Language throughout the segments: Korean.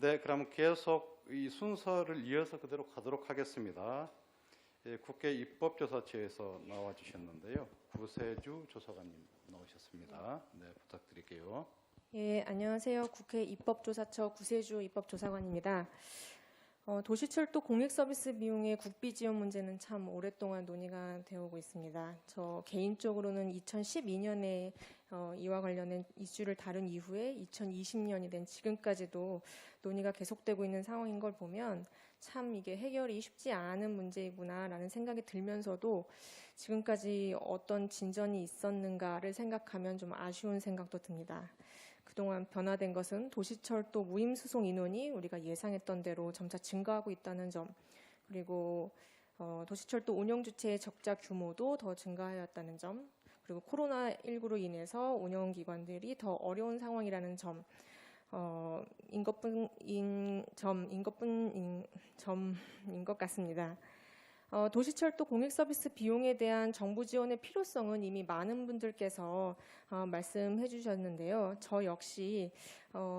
네, 그럼 계속 이 순서를 이어서 그대로 가도록 하겠습니다. 예, 국회 입법조사처에서 나와주셨는데요. 구세주 조사관님 나오셨습니다. 네, 부탁드릴게요. 예, 안녕하세요. 국회 입법조사처 구세주 입법조사관입니다. 도시철도 공익서비스 비용의 국비 지원 문제는 참 오랫동안 논의가 되어 오고 있습니다. 저 개인적으로는 2012년에 이와 관련된 이슈를 다룬 이후에 2020년이 된 지금까지도 논의가 계속되고 있는 상황인 걸 보면 참 이게 해결이 쉽지 않은 문제이구나라는 생각이 들면서도 지금까지 어떤 진전이 있었는가를 생각하면 좀 아쉬운 생각도 듭니다. 그동안 변화된 것은 도시철도 무임수송 인원이 우리가 예상했던 대로 점차 증가하고 있다는 점, 그리고 도시철도 운영주체의 적자 규모도 더 증가하였다는 점, 그리고 코로나19로 인해서 운영기관들이 더 어려운 상황이라는 점인 것 같습니다. 도시철도 공익서비스 비용에 대한 정부 지원의 필요성은 이미 많은 분들께서 말씀해 주셨는데요. 저 역시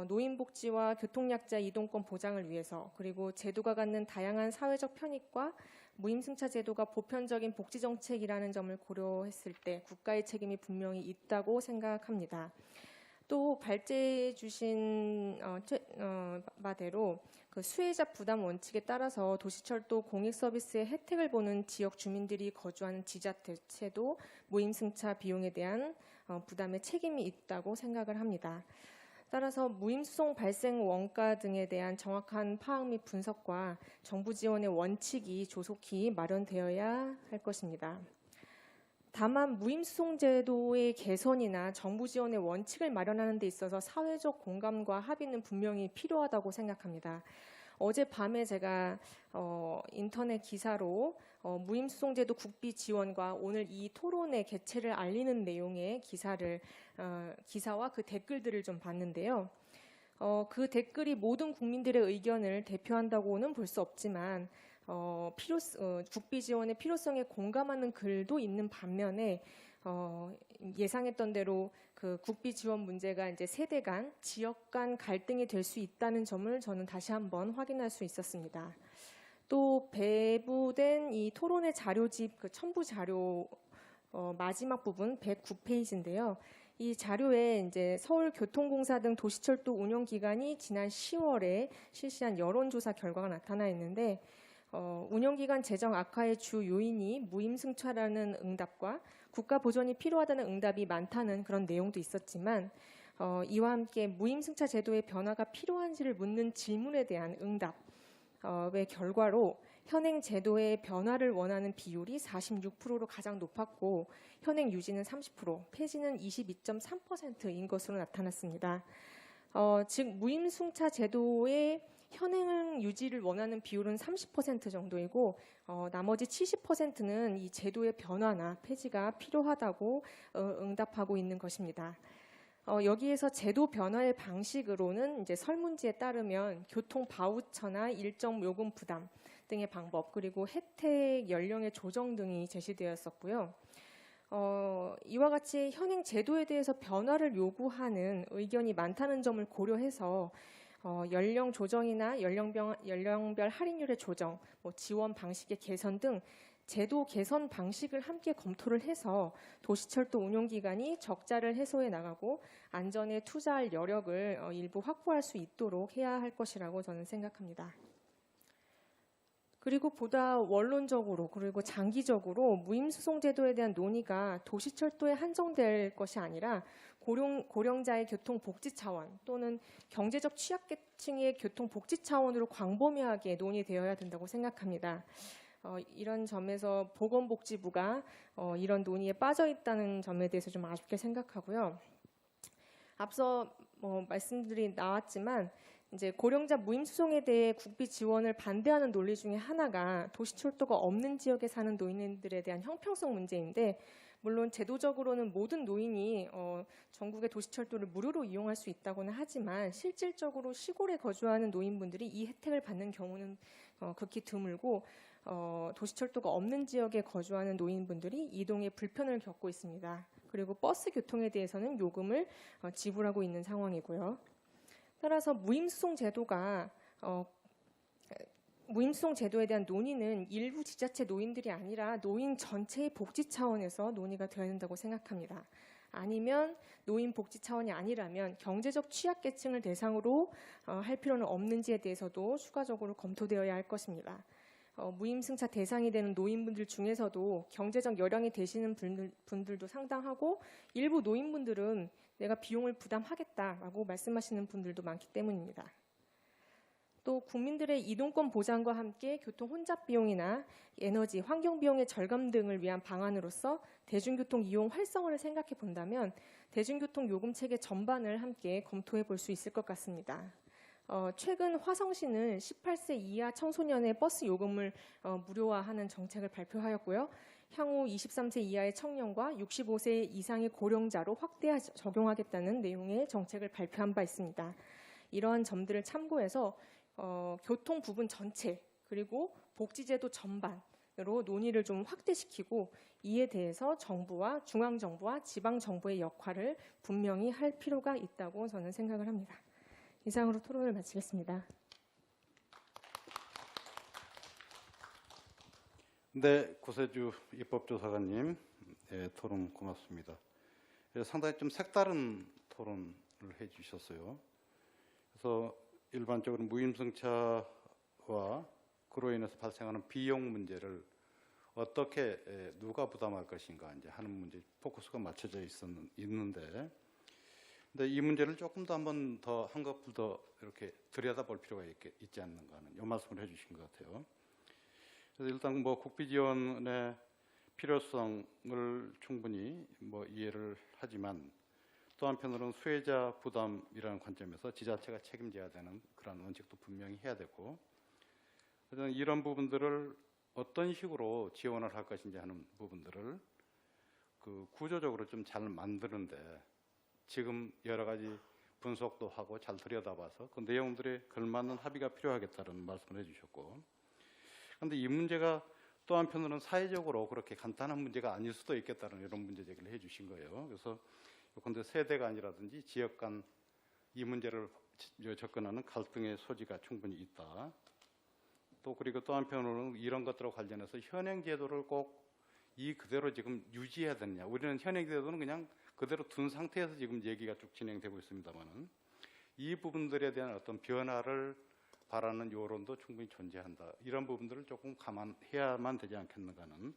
노인복지와 교통약자 이동권 보장을 위해서, 그리고 제도가 갖는 다양한 사회적 편익과 무임승차 제도가 보편적인 복지정책이라는 점을 고려했을 때 국가의 책임이 분명히 있다고 생각합니다. 또 발제해 주신 바대로 그 수혜자 부담 원칙에 따라서 도시철도 공익서비스의 혜택을 보는 지역 주민들이 거주하는 지자체도 무임승차 비용에 대한 부담의 책임이 있다고 생각을 합니다. 따라서 무임수송 발생 원가 등에 대한 정확한 파악 및 분석과 정부 지원의 원칙이 조속히 마련되어야 할 것입니다. 다만 무임수송제도의 개선이나 정부 지원의 원칙을 마련하는 데 있어서 사회적 공감과 합의는 분명히 필요하다고 생각합니다. 어젯밤에 제가 인터넷 기사로 무임수송제도 국비 지원과 오늘 이 토론의 개최를 알리는 내용의 기사와 그 댓글들을 좀 봤는데요. 그 댓글이 모든 국민들의 의견을 대표한다고는 볼 수 없지만 국비 지원의 필요성에 공감하는 글도 있는 반면에 예상했던 대로 그 국비 지원 문제가 이제 세대 간, 지역 간 갈등이 될 수 있다는 점을 저는 다시 한번 확인할 수 있었습니다. 또 배부된 이 토론의 자료집 그 첨부 자료 마지막 부분 109페이지인데요. 이 자료에 이제 서울교통공사 등 도시철도 운영기관이 지난 10월에 실시한 여론조사 결과가 나타나 있는데 운영기관 재정 악화의 주 요인이 무임승차라는 응답과 국가 보전이 필요하다는 응답이 많다는 그런 내용도 있었지만 이와 함께 무임승차 제도의 변화가 필요한지를 묻는 질문에 대한 응답의 결과로 현행 제도의 변화를 원하는 비율이 46%로 가장 높았고 현행 유지는 30%, 폐지는 22.3%인 것으로 나타났습니다. 즉 무임승차 제도의 현행 유지를 원하는 비율은 30% 정도이고 나머지 70%는 이 제도의 변화나 폐지가 필요하다고 응답하고 있는 것입니다. 여기에서 제도 변화의 방식으로는 이제 설문지에 따르면 교통 바우처나 일정 요금 부담 등의 방법, 그리고 혜택 연령의 조정 등이 제시되었었고요. 이와 같이 현행 제도에 대해서 변화를 요구하는 의견이 많다는 점을 고려해서 연령 조정이나 연령별 할인율의 조정, 지원 방식의 개선 등 제도 개선 방식을 함께 검토를 해서 도시철도 운용기관이 적자를 해소해 나가고 안전에 투자할 여력을 일부 확보할 수 있도록 해야 할 것이라고 저는 생각합니다. 그리고 보다 원론적으로 그리고 장기적으로 무임수송제도에 대한 논의가 도시철도에 한정될 것이 아니라 고령자의 교통복지 차원 또는 경제적 취약계층의 교통복지 차원으로 광범위하게 논의되어야 된다고 생각합니다. 이런 점에서 보건복지부가 이런 논의에 빠져 있다는 점에 대해서 좀 아쉽게 생각하고요. 앞서 말씀들이 나왔지만 이제 고령자 무임수송에 대해 국비 지원을 반대하는 논리 중에 하나가 도시철도가 없는 지역에 사는 노인들에 대한 형평성 문제인데, 물론 제도적으로는 모든 노인이 전국의 도시철도를 무료로 이용할 수 있다고는 하지만 실질적으로 시골에 거주하는 노인분들이 이 혜택을 받는 경우는 극히 드물고 도시철도가 없는 지역에 거주하는 노인분들이 이동에 불편을 겪고 있습니다. 그리고 버스 교통에 대해서는 요금을 지불하고 있는 상황이고요. 따라서 무임수송 제도가 무임수송 제도에 대한 논의는 일부 지자체 노인들이 아니라 노인 전체의 복지 차원에서 논의가 되어야 된다고 생각합니다. 아니면 노인 복지 차원이 아니라면 경제적 취약계층을 대상으로 할 필요는 없는지에 대해서도 추가적으로 검토되어야 할 것입니다. 무임승차 대상이 되는 노인분들 중에서도 경제적 여력이 되시는 분들도 상당하고 일부 노인분들은 내가 비용을 부담하겠다라고 말씀하시는 분들도 많기 때문입니다. 또 국민들의 이동권 보장과 함께 교통 혼잡 비용이나 에너지, 환경 비용의 절감 등을 위한 방안으로서 대중교통 이용 활성화를 생각해 본다면 대중교통 요금 체계 전반을 함께 검토해 볼 수 있을 것 같습니다. 최근 화성시는 18세 이하 청소년의 버스 요금을 무료화하는 정책을 발표하였고요. 향후 23세 이하의 청년과 65세 이상의 고령자로 확대 적용하겠다는 내용의 정책을 발표한 바 있습니다. 이러한 점들을 참고해서 교통 부분 전체 그리고 복지제도 전반으로 논의를 좀 확대시키고 이에 대해서 정부와 중앙정부와 지방정부의 역할을 분명히 할 필요가 있다고 저는 생각을 합니다. 이상으로 토론을 마치겠습니다. 네, 구세주 입법조사관님, 토론 고맙습니다. 상당히 좀 색다른 토론을 해주셨어요. 그래서 일반적으로 무임승차와 그로 인해서 발생하는 비용 문제를 어떻게 누가 부담할 것인가 이제 하는 문제 포커스가 맞춰져 있는데, 근데 이 문제를 조금 더 한번 더 한꺼풀 더 이렇게 들여다볼 필요가 있지 않는가 하는 이 말씀을 해주신 것 같아요. 그래서 일단 뭐 국비 지원의 필요성을 충분히 뭐 이해를 하지만 또 한편으로는 수혜자 부담이라는 관점에서 지자체가 책임져야 되는 그런 원칙도 분명히 해야 되고, 그래서 이런 부분들을 어떤 식으로 지원을 할 것인지 하는 부분들을 그 구조적으로 좀 잘 만드는데 지금 여러 가지 분석도 하고 잘 들여다봐서 그 내용들에 걸맞는 합의가 필요하겠다는 말씀을 해주셨고, 그런데 이 문제가 또 한편으로는 사회적으로 그렇게 간단한 문제가 아닐 수도 있겠다는 이런 문제 제기를 해주신 거예요. 그래서 그런데 세대 간이라든지 지역 간 이 문제를 접근하는 갈등의 소지가 충분히 있다. 또 그리고 또 한편으로는 이런 것들과 관련해서 현행 제도를 꼭 이 그대로 지금 유지해야 되느냐. 우리는 현행 제도는 그냥 그대로 둔 상태에서 지금 얘기가 쭉 진행되고 있습니다만은 이 부분들에 대한 어떤 변화를 바라는 여론도 충분히 존재한다. 이런 부분들을 조금 감안해야만 되지 않겠는가 하는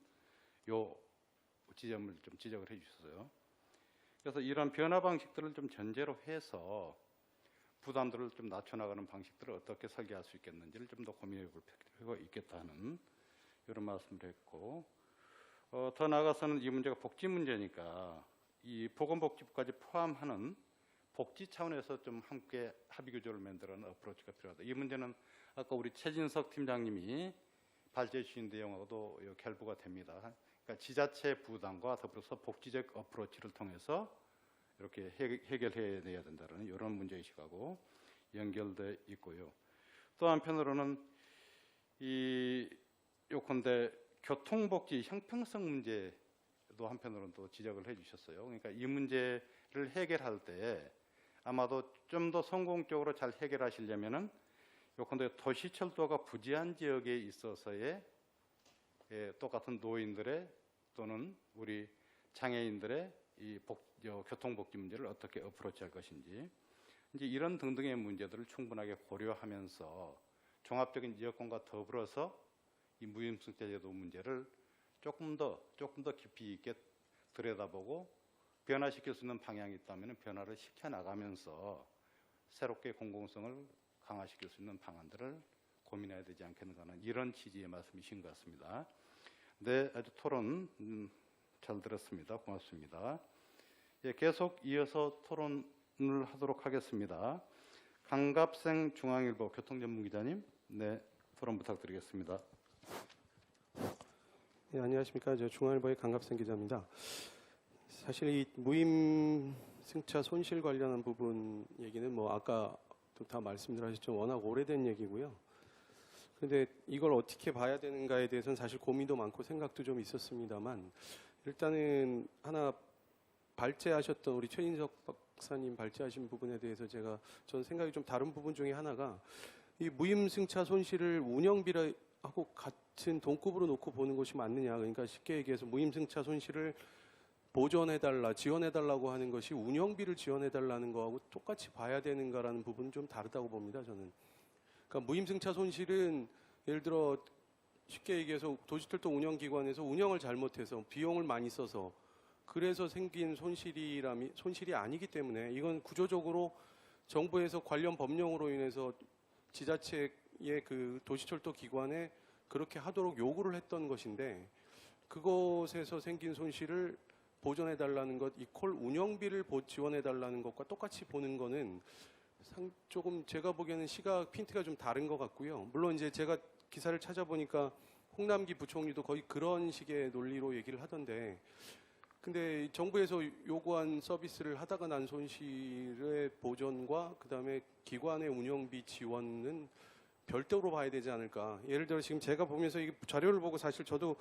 요 지점을 좀 지적을 해 주셨어요. 그래서 이런 변화 방식들을 좀 전제로 해서 부담들을 좀 낮춰나가는 방식들을 어떻게 설계할 수 있겠는지를 좀 더 고민해 볼 필요가 있겠다 하는 이런 말씀을 했고, 더 나아가서는 이 문제가 복지 문제니까 이 보건복지부까지 포함하는 복지 차원에서 좀 함께 합의 구조를 만들어내는 어프로치가 필요하다. 이 문제는 아까 우리 최진석 팀장님이 발제해 주신 내용하고도 결부가 됩니다. 그러니까 지자체 부담과 더불어서 복지적 어프로치를 통해서 이렇게 해결해내야 된다는 이런 문제의식하고 연결돼 있고요. 또 한편으로는 요컨대 교통복지 형평성 문제도 한편으로는 또 지적을 해주셨어요. 그러니까 이 문제를 해결할 때 아마도 좀 더 성공적으로 잘 해결하시려면은 요컨대 도시철도가 부재한 지역에 있어서의 똑같은 노인들의 또는 우리 장애인들의 이 교통복지 문제를 어떻게 어프로치할 것인지 이제 이런 등등의 문제들을 충분하게 고려하면서 종합적인 여건과 더불어서 이 무임승차 제도 문제를 조금 더 깊이 있게 들여다보고 변화시킬 수 있는 방향이 있다면 변화를 시켜나가면서 새롭게 공공성을 강화시킬 수 있는 방안들을 고민해야 되지 않겠는가 하는 이런 취지의 말씀이신 것 같습니다. 네, 아주 토론 잘 들었습니다. 고맙습니다. 예, 계속 이어서 토론을 하도록 하겠습니다. 강갑생 중앙일보 교통전문기자님, 네, 토론 부탁드리겠습니다. 네, 안녕하십니까. 저 중앙일보의 강갑생 기자입니다. 사실 이 무임승차 손실 관련한 부분 얘기는 뭐 아까 다 말씀들 하셨지만 워낙 오래된 얘기고요. 그런데 이걸 어떻게 봐야 되는가에 대해서는 사실 고민도 많고 생각도 좀 있었습니다만 일단은 하나 발제하셨던 우리 최인석 박사님 발제하신 부분에 대해서 저는 생각이 좀 다른 부분 중에 하나가 이 무임승차 손실을 운영비하고 같은 동급으로 놓고 보는 것이 맞느냐. 그러니까 쉽게 얘기해서 무임승차 손실을 보전해달라, 지원해달라고 하는 것이 운영비를 지원해달라는 거하고 똑같이 봐야 되는가라는 부분은 좀 다르다고 봅니다, 저는. 그러니까 무임승차 손실은 예를 들어 쉽게 얘기해서 도시철도 운영기관에서 운영을 잘못해서 비용을 많이 써서 그래서 생긴 손실이 아니기 때문에 이건 구조적으로 정부에서 관련 법령으로 인해서 지자체의 그 도시철도 기관에 그렇게 하도록 요구를 했던 것인데 그것에서 생긴 손실을 보전해달라는 것 이퀄 운영비를 지원해달라는 것과 똑같이 보는 거는 조금 제가 보기에는 시각 핀트가 좀 다른 것 같고요. 물론 이제 제가 기사를 찾아보니까 홍남기 부총리도 거의 그런 식의 논리로 얘기를 하던데 근데 정부에서 요구한 서비스를 하다가 난 손실의 보전과 그다음에 기관의 운영비 지원은 별도로 봐야 되지 않을까. 예를 들어 지금 제가 보면서 이 자료를 보고 사실 저도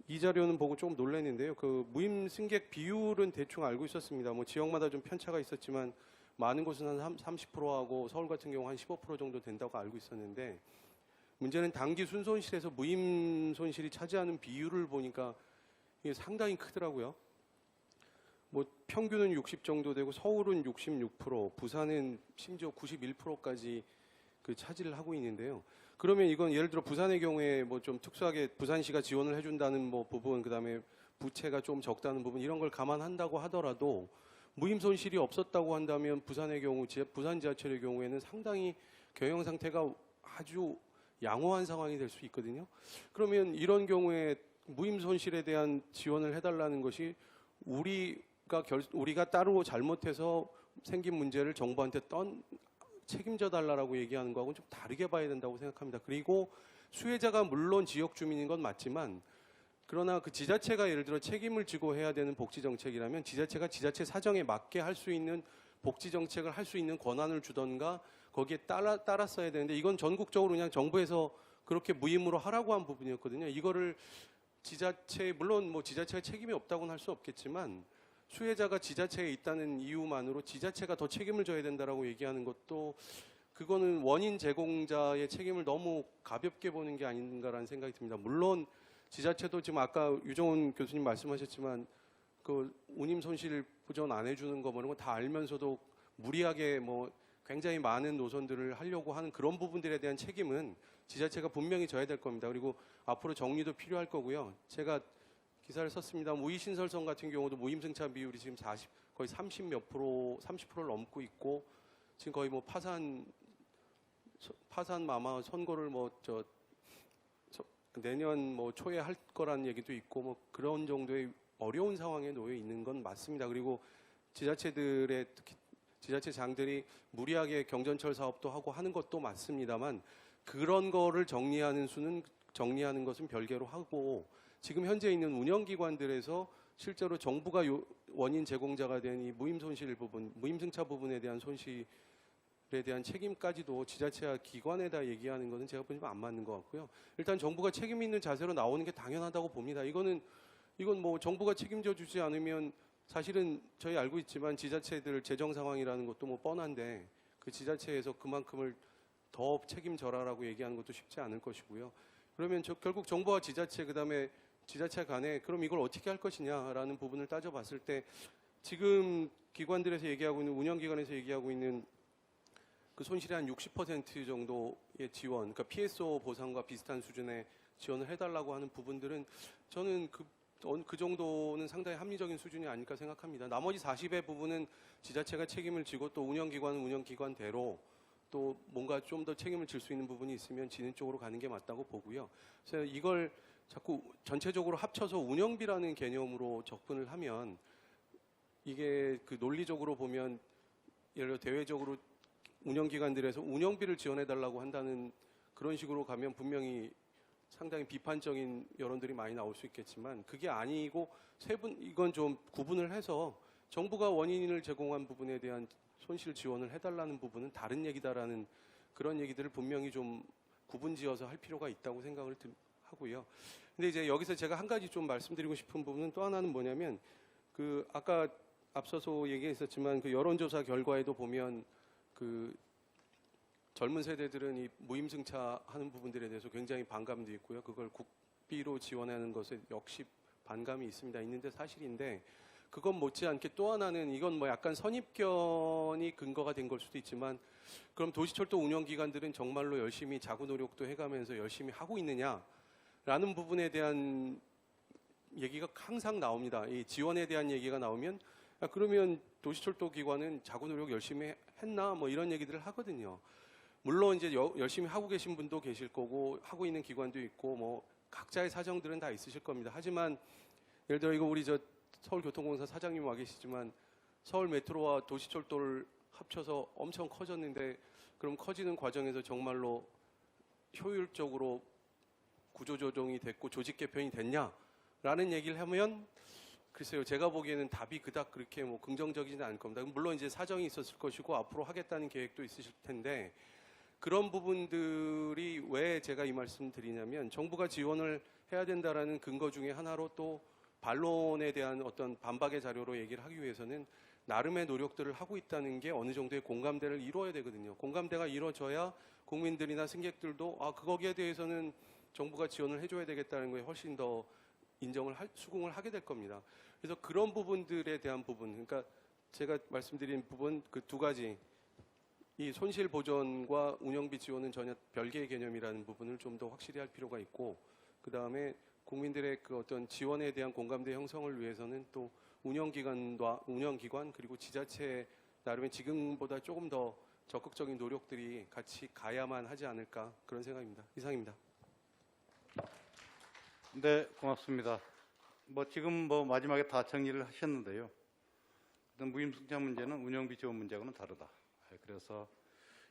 이 자료는 보고 조금 놀랐는데요. 그 무임 승객 비율은 대충 알고 있었습니다. 뭐 지역마다 좀 편차가 있었지만 많은 곳은 한 30%하고 서울 같은 경우 한 15% 정도 된다고 알고 있었는데 문제는 단기 순손실에서 무임 손실이 차지하는 비율을 보니까 이게 상당히 크더라고요. 뭐 평균은 60 정도 되고 서울은 66%, 부산은 심지어 91%까지 그 차지를 하고 있는데요. 그러면 이건 예를 들어 부산의 경우에 뭐 좀 특수하게 부산시가 지원을 해준다는 뭐 부분, 그다음에 부채가 좀 적다는 부분 이런 걸 감안한다고 하더라도 무임 손실이 없었다고 한다면 부산의 경우, 부산 지하철의 경우에는 상당히 경영 상태가 아주 양호한 상황이 될 수 있거든요. 그러면 이런 경우에 무임 손실에 대한 지원을 해달라는 것이 우리가 따로 잘못해서 생긴 문제를 정부한테 책임져 달라고 얘기하는 거하고는 좀 다르게 봐야 된다고 생각합니다. 그리고 수혜자가 물론 지역 주민인 건 맞지만 그러나 그 지자체가 예를 들어 책임을 지고 해야 되는 복지 정책이라면 지자체가 지자체 사정에 맞게 할 수 있는 복지 정책을 할 수 있는 권한을 주던가 거기에 따랐어야 되는데 이건 전국적으로 그냥 정부에서 그렇게 무임으로 하라고 한 부분이었거든요. 이거를 물론 뭐 지자체가 책임이 없다고는 할 수 없겠지만 수혜자가 지자체에 있다는 이유만으로 지자체가 더 책임을 져야 된다라고 얘기하는 것도 그거는 원인 제공자의 책임을 너무 가볍게 보는 게 아닌가라는 생각이 듭니다. 물론 지자체도 지금 아까 유정훈 교수님 말씀하셨지만 그 운임 손실 보전 안 해주는 거 뭐 이런 거 다 알면서도 무리하게 뭐 굉장히 많은 노선들을 하려고 하는 그런 부분들에 대한 책임은 지자체가 분명히 져야 될 겁니다. 그리고 앞으로 정리도 필요할 거고요. 제가 기사를 썼습니다. 우이신설선 같은 경우도 무임승차 비율이 지금 거의 30%를 넘고 있고 지금 거의 뭐 파산 아마 선고를 내년 뭐 초에 할 거라는 얘기도 있고 뭐 그런 정도의 어려운 상황에 놓여 있는 건 맞습니다. 그리고 지자체들의 특히 지자체장들이 무리하게 경전철 사업도 하고 하는 것도 맞습니다만 그런 거를 정리하는 것은 별개로 하고 지금 현재 있는 운영기관들에서 실제로 정부가 원인 제공자가 된 이 무임승차 부분에 대한 손실에 대한 책임까지도 지자체와 기관에다 얘기하는 것은 제가 보기엔 안 맞는 것 같고요. 일단 정부가 책임 있는 자세로 나오는 게 당연하다고 봅니다. 이건 뭐 정부가 책임져 주지 않으면 사실은 저희 알고 있지만 지자체들 재정 상황이라는 것도 뭐 뻔한데 그 지자체에서 그만큼을 더 책임져라라고 얘기하는 것도 쉽지 않을 것이고요. 그러면 결국 정부와 지자체 그다음에 지자체 간에 그럼 이걸 어떻게 할 것이냐라는 부분을 따져봤을 때 지금 기관들에서 얘기하고 있는 운영기관에서 얘기하고 있는 그 손실의 한 60% 정도의 지원, 그러니까 PSO 보상과 비슷한 수준의 지원을 해달라고 하는 부분들은 저는 그 정도는 상당히 합리적인 수준이 아닐까 생각합니다. 나머지 40의 부분은 지자체가 책임을 지고 또 운영기관은 운영기관대로 또 뭔가 좀 더 책임을 질 수 있는 부분이 있으면 지는 쪽으로 가는 게 맞다고 보고요. 그래서 이걸 자꾸 전체적으로 합쳐서 운영비라는 개념으로 접근을 하면 이게 그 논리적으로 보면 예를 들어 대외적으로 운영기관들에서 운영비를 지원해달라고 한다는 그런 식으로 가면 분명히 상당히 비판적인 여론들이 많이 나올 수 있겠지만 그게 아니고 이건 좀 구분을 해서 정부가 원인을 제공한 부분에 대한 손실 지원을 해달라는 부분은 다른 얘기다라는 그런 얘기들을 분명히 좀 구분지어서 할 필요가 있다고 생각을 하고요. 근데 이제 여기서 제가 한 가지 좀 말씀드리고 싶은 부분은 또 하나는 뭐냐면 그 아까 앞서서 얘기했었지만 그 여론조사 결과에도 보면 그 젊은 세대들은 이 무임승차하는 부분들에 대해서 굉장히 반감도 있고요. 그걸 국비로 지원하는 것에 역시 반감이 있는데 사실인데 그건 못지않게 또 하나는 이건 뭐 약간 선입견이 근거가 된 걸 수도 있지만 그럼 도시철도 운영기관들은 정말로 열심히 자구 노력도 해가면서 열심히 하고 있느냐라는 부분에 대한 얘기가 항상 나옵니다. 이 지원에 대한 얘기가 나오면 그러면 도시철도 기관은 자구 노력 열심히 했나 뭐 이런 얘기들을 하거든요. 물론 이제 열심히 하고 계신 분도 계실 거고 하고 있는 기관도 있고 뭐 각자의 사정들은 다 있으실 겁니다. 하지만 예를 들어 이거 우리 저 서울교통공사 사장님 와 계시지만 서울 메트로와 도시철도를 합쳐서 엄청 커졌는데 그럼 커지는 과정에서 정말로 효율적으로 구조조정이 됐고 조직 개편이 됐냐라는 얘기를 하면 글쎄요, 제가 보기에는 답이 그닥 그렇게 뭐 긍정적이지는 않을 겁니다. 물론 이제 사정이 있었을 것이고 앞으로 하겠다는 계획도 있으실 텐데 그런 부분들이 왜 제가 이 말씀 드리냐면 정부가 지원을 해야 된다라는 근거 중에 하나로 또 반론에 대한 어떤 반박의 자료로 얘기를 하기 위해서는 나름의 노력들을 하고 있다는 게 어느 정도의 공감대를 이루어야 되거든요. 공감대가 이루어져야 국민들이나 승객들도 거기에 대해서는 정부가 지원을 해줘야 되겠다는 거에 훨씬 더 수긍을 하게 될 겁니다. 그래서 그런 부분들에 대한 부분, 그러니까 제가 말씀드린 부분 그 두 가지, 이 손실 보전과 운영비 지원은 전혀 별개의 개념이라는 부분을 좀 더 확실히 할 필요가 있고, 그 다음에 국민들의 그 어떤 지원에 대한 공감대 형성을 위해서는 또 운영기관 그리고 지자체 나름의 지금보다 조금 더 적극적인 노력들이 같이 가야만 하지 않을까 그런 생각입니다. 이상입니다. 네, 고맙습니다. 지금 마지막에 다 정리를 하셨는데요. 무임승차 문제는 운영비 지원 문제하고는 다르다. 그래서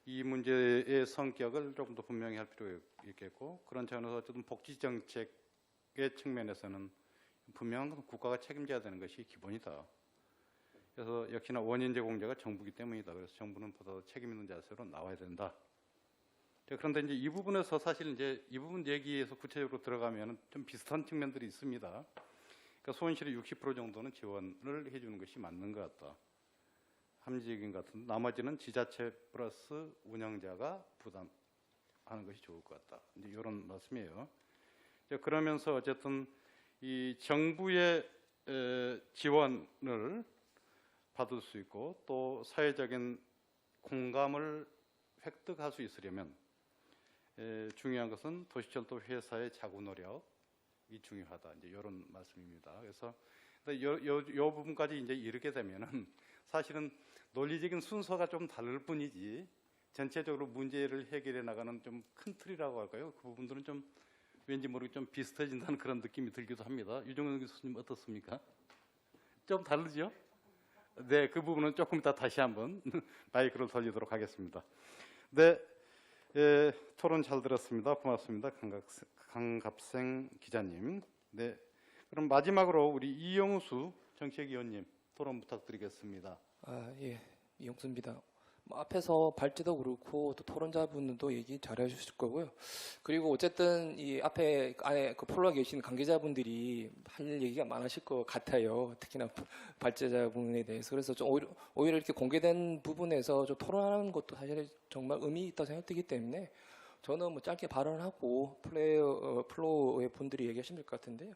이 문제의 성격을 조금 더 분명히 할 필요가 있겠고, 그런 차원에서 어쨌든 복지 정책의 측면에서는 분명한 건 국가가 책임져야 되는 것이 기본이다. 그래서 역시나 원인 제공자가 정부이기 때문이다. 그래서 정부는 보다 책임 있는 자세로 나와야 된다. 그런데 이제 이 부분에서 사실 이제 이 부분 얘기에서 구체적으로 들어가면 좀 비슷한 측면들이 있습니다. 그러니까 손실의 60% 정도는 지원을 해주는 것이 맞는 것 같다. 합리적인 것 같은데 나머지는 지자체 플러스 운영자가 부담하는 것이 좋을 것 같다. 이제 이런 말씀이에요. 그러면서 어쨌든 이 정부의 지원을 받을 수 있고 또 사회적인 공감을 획득할 수 있으려면 중요한 것은 도시철도 회사의 자구 노력이 중요하다. 이제 이런 말씀입니다. 그래서 이 부분까지 이제 이르게 되면은 사실은 논리적인 순서가 좀 다를 뿐이지 전체적으로 문제를 해결해 나가는 좀 큰 틀이라고 할까요? 그 부분들은 좀 왠지 모르게 좀 비슷해진다는 그런 느낌이 들기도 합니다. 유정은 교수님 어떻습니까? 좀 다르죠? 네, 그 부분은 조금 이따 다시 한번 마이크를 돌리도록 하겠습니다. 네, 토론 잘 들었습니다. 고맙습니다. 강갑생 기자님. 네, 그럼 마지막으로 우리 이영수 정책위원님 토론 부탁드리겠습니다. 예, 이영수입니다. 앞에서 발제도 그렇고 또 토론자분도 얘기 잘 해주실 거고요. 그리고 어쨌든 이 앞에 안에 그 폴로에 계신 관계자분들이 할 얘기가 많으실 것 같아요. 특히나 발제자분에 대해서. 그래서 좀 오히려 이렇게 공개된 부분에서 좀 토론하는 것도 사실 정말 의미 있다 생각되기 때문에 저는 짧게 발언하고 플로어의 분들이 얘기하시면 될 것 같은데요.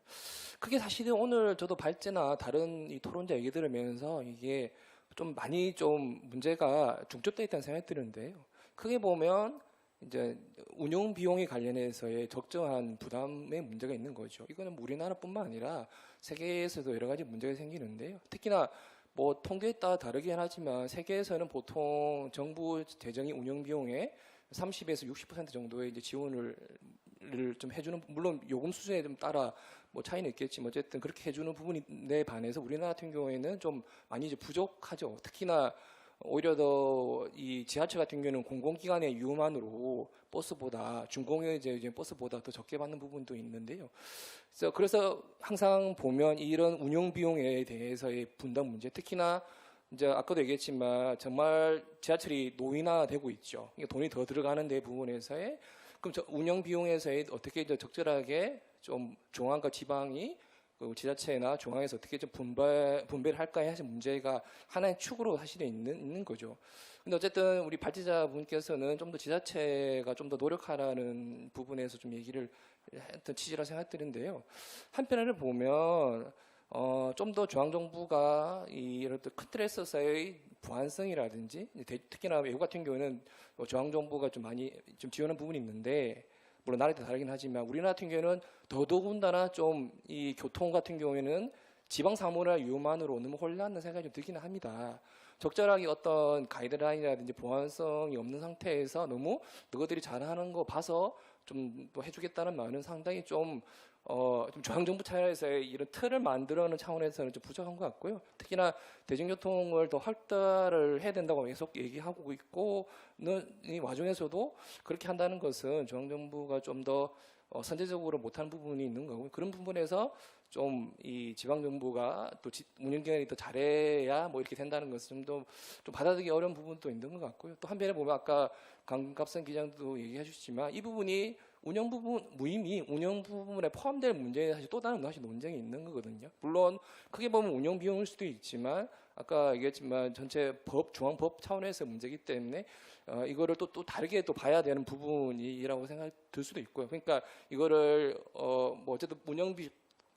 그게 사실은 오늘 저도 발제나 다른 이 토론자 얘기 들으면서 이게 좀 많이 좀 문제가 중첩되어 있다는 생각이 드는데요. 크게 보면 이제 운영 비용에 관련해서의 적정한 부담의 문제가 있는 거죠. 이거는 우리나라뿐만 아니라 세계에서도 여러 가지 문제가 생기는데요. 특히나 통계에 따라 다르긴 하지만 세계에서는 보통 정부 재정이 운영 비용의 30에서 60% 정도의 이제 지원을 좀 해주는, 물론 요금 수준에 좀 따라 차이는 있겠지만 어쨌든 그렇게 해주는 부분에 반해서 우리나라 같은 경우에는 좀 많이 이제 부족하죠. 특히나 오히려 더 이 지하철 같은 경우는 공공기관의 유음안으로 버스보다 준공의 버스보다 더 적게 받는 부분도 있는데요. 그래서 항상 보면 이런 운영 비용에 대해서의 분담 문제, 특히나 이제 아까도 얘기했지만 정말 지하철이 노인화되고 있죠. 돈이 더 들어가는 데 부분에서의 그럼 운영 비용에서의 어떻게 이제 적절하게 좀 중앙과 지방이 그 지자체나 중앙에서 어떻게 좀 분배를 할까에 사실 문제가 하나의 축으로 사실 있는 거죠. 근데 어쨌든 우리 발제자분께서는 좀 더 지자체가 좀 더 노력하라는 부분에서 좀 얘기를 했던 취지라 생각드는데요. 한편으로 보면 좀 더 중앙정부가 이런 큰 틀에서의 보안성이라든지 특히나 외국 같은 경우에는 중앙정부가 좀 많이 좀 지원한 부분이 있는데 물론 나라에 따라 다르긴 하지만 우리나라 같은 경우에는 더더군다나 좀 이 교통 같은 경우에는 지방 사무나 유만으로 너무 혼란한 생각이 좀 들기는 합니다. 적절하게 어떤 가이드라인이라든지 보안성이 없는 상태에서 너무 너희들이 잘하는 거 봐서 좀 뭐 해주겠다는 말은 상당히 좀 중앙정부 차원에서의 이런 틀을 만들어내는 차원에서는 좀 부족한 것 같고요. 특히나 대중교통을 더 확대를 해야 된다고 계속 얘기하고 있고는 이 와중에서도 그렇게 한다는 것은 중앙정부가 좀 더 선제적으로 못하는 부분이 있는 거고요. 그런 부분에서 좀 이 지방정부가 또 운영기관이 더 잘해야 뭐 이렇게 된다는 것은 좀 받아들이기 어려운 부분도 있는 것 같고요. 또 한편에 보면 아까 강갑선 기장도 얘기해 주셨지만 이 부분이 운영 부분, 무임이 운영 부분에 포함될 문제에 사실 또 다른 사실 논쟁이 있는 거거든요. 물론 크게 보면 운영 비용일 수도 있지만 아까 얘기했지만 전체 중앙법 차원에서 문제이기 때문에 이거를 또 다르게 또 봐야 되는 부분이라고 생각이 들 수도 있고요. 그러니까 이거를 뭐 어쨌든 운영비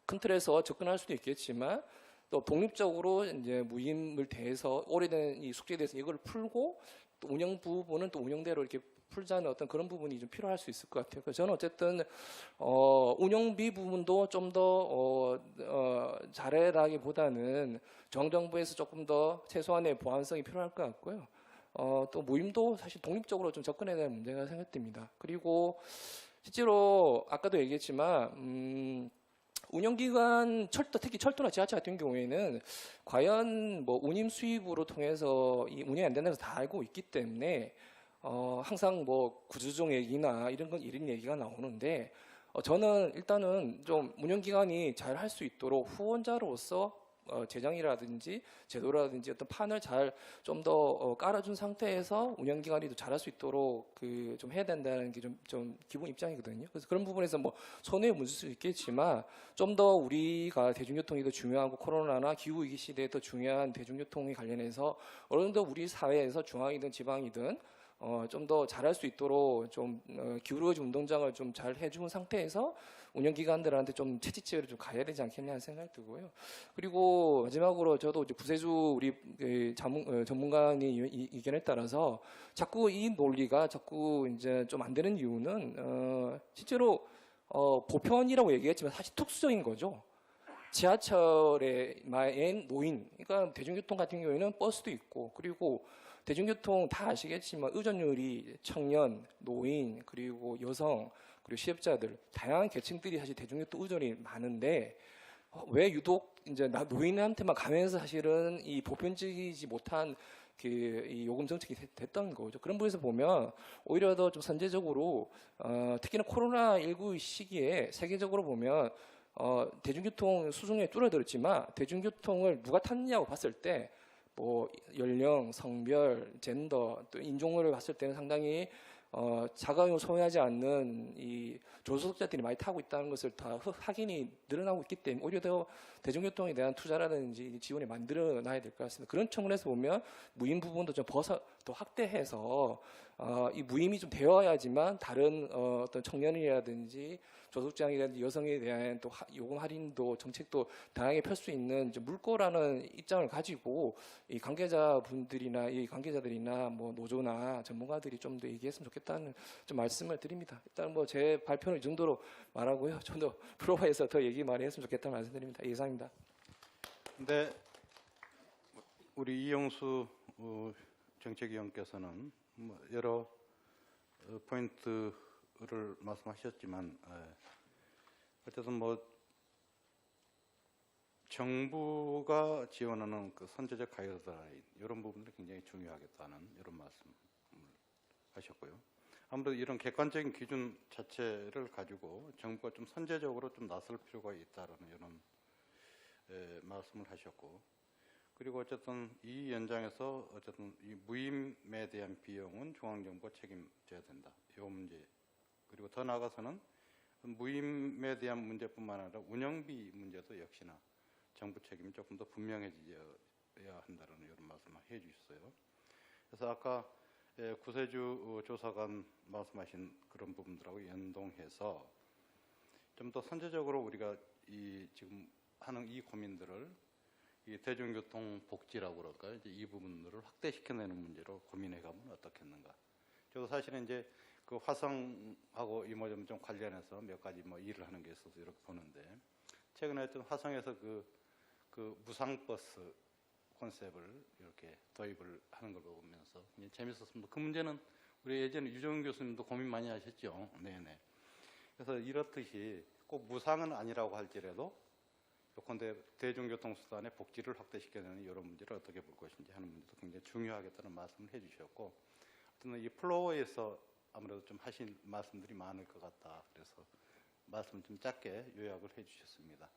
큰 틀에서 접근할 수도 있겠지만 또 독립적으로 이제 무임을 대해서 오래된 이 숙제에 대해서 이걸 풀고 또 운영 부분은 또 운영대로 이렇게 풀자는 어떤 그런 부분이 좀 필요할 수 있을 것 같아요. 그래서 저는 어쨌든 운영비 부분도 좀 더 잘해라기보다는 중앙정부에서 조금 더 최소한의 보완성이 필요할 것 같고요. 또 무임도 사실 독립적으로 좀 접근해야 되는 문제가 생각됩니다. 그리고 실제로 아까도 얘기했지만 운영기관 특히 철도나 지하철 같은 경우에는 과연 뭐 운임 수입으로 통해서 이 운영이 안 된다는 다 알고 있기 때문에 항상 뭐 구조조정 얘기나 이런 얘기가 나오는데 저는 일단은 좀 운영기관이 잘 할 수 있도록 후원자로서 재정이라든지 제도라든지 어떤 판을 잘 좀 더 깔아준 상태에서 운영기관이 더 잘할 수 있도록 좀 해야 된다는 게 좀 기본 입장이거든요. 그래서 그런 부분에서 뭐 손해에 묻을 수 있겠지만 좀 더 우리가 대중교통이 더 중요하고 코로나나 기후위기 시대에 더 중요한 대중교통에 관련해서 어느 정도 우리 사회에서 중앙이든 지방이든 좀 더 잘할 수 있도록 좀 기울어진 운동장을 좀 잘 해주는 상태에서 운영기관들한테 좀 채찍질을 좀 가야 되지 않겠냐 하는 생각이 들고요. 그리고 마지막으로 저도 이제 구세주 우리 전문가의 의견에 따라서 자꾸 이 논리가 자꾸 이제 좀 안 되는 이유는 실제로 보편이라고 얘기했지만 사실 특수적인 거죠. 지하철의 노인, 그러니까 대중교통 같은 경우에는 버스도 있고 그리고 대중교통 다 아시겠지만 의존율이 청년, 노인, 그리고 여성, 그리고 시업자들 다양한 계층들이 사실 대중교통 의존이 많은데 왜 유독 이제 노인한테만 가면서 사실은 이 보편적이지 못한 이 요금 정책이 됐던 거죠. 그런 부분에서 보면 오히려 더 좀 선제적으로 특히나 코로나19 시기에 세계적으로 보면 대중교통 수송량이 줄어들었지만 대중교통을 누가 탔느냐고 봤을 때 뭐 연령, 성별, 젠더, 또 인종을 봤을 때는 상당히 자가용을 소유하지 않는 이 조소득자들이 많이 타고 있다는 것을 다 확인이 늘어나고 있기 때문에 오히려 더 대중교통에 대한 투자라든지 지원을 만들어 놔야 될 것 같습니다. 그런 측면에서 보면 무임 부분도 좀 더 확대해서 이 무임이 좀 되어야지만 다른 어떤 청년이라든지 저소득자이라든지 여성에 대한 또 요금 할인도 정책도 다양하게 펼 수 있는 이제 물꼬라는 입장을 가지고 이 관계자분들이나 이 관계자들이나 뭐 노조나 전문가들이 좀 더 얘기했으면 좋겠다는 좀 말씀을 드립니다. 일단 뭐 제 발표는 이 정도로 말하고요. 좀 더 프로파에서 더 얘기 많이 했으면 좋겠다는 말씀드립니다. 이상입니다. 네, 우리 이영수 정책위원께서는 뭐 여러 포인트를 말씀하셨지만 어쨌든 뭐 정부가 지원하는 그 선제적 가이드라인 이런 부분들이 굉장히 중요하겠다는 이런 말씀을 하셨고요. 아무래도 이런 객관적인 기준 자체를 가지고 정부가 좀 선제적으로 좀 나설 필요가 있다는 이런 말씀을 하셨고, 그리고 어쨌든 이 연장에서 어쨌든 이 무임에 대한 비용은 중앙정부가 책임져야 된다. 이 문제. 그리고 더 나아가서는 무임에 대한 문제뿐만 아니라 운영비 문제도 역시나 정부 책임이 조금 더 분명해져야 한다는 이런 말씀을 해주셨어요. 그래서 아까 구세주 조사관 말씀하신 그런 부분들하고 연동해서 좀 더 선제적으로 우리가 이 지금 하는 이 고민들을 이 대중교통 복지라고 그럴까요? 이제 이 부분들을 확대시켜내는 문제로 고민해가면 어떻겠는가? 저도 사실은 이제 그 화성하고 이 뭐 좀 관련해서 몇 가지 뭐 일을 하는 게 있어서 이렇게 보는데 최근에 하여튼 화성에서 그 무상버스 컨셉을 이렇게 도입을 하는 걸 보면서 재밌었습니다. 그 문제는 우리 예전에 유정 교수님도 고민 많이 하셨죠. 네네. 그래서 이렇듯이 꼭 무상은 아니라고 할지라도 요컨대 대중교통수단의 복지를 확대시켜내는 이런 문제를 어떻게 볼 것인지 하는 문제도 굉장히 중요하겠다는 말씀을 해주셨고, 어떤 이 플로어에서 아무래도 좀 하신 말씀들이 많을 것 같다. 그래서 말씀을 좀 짧게 요약을 해주셨습니다.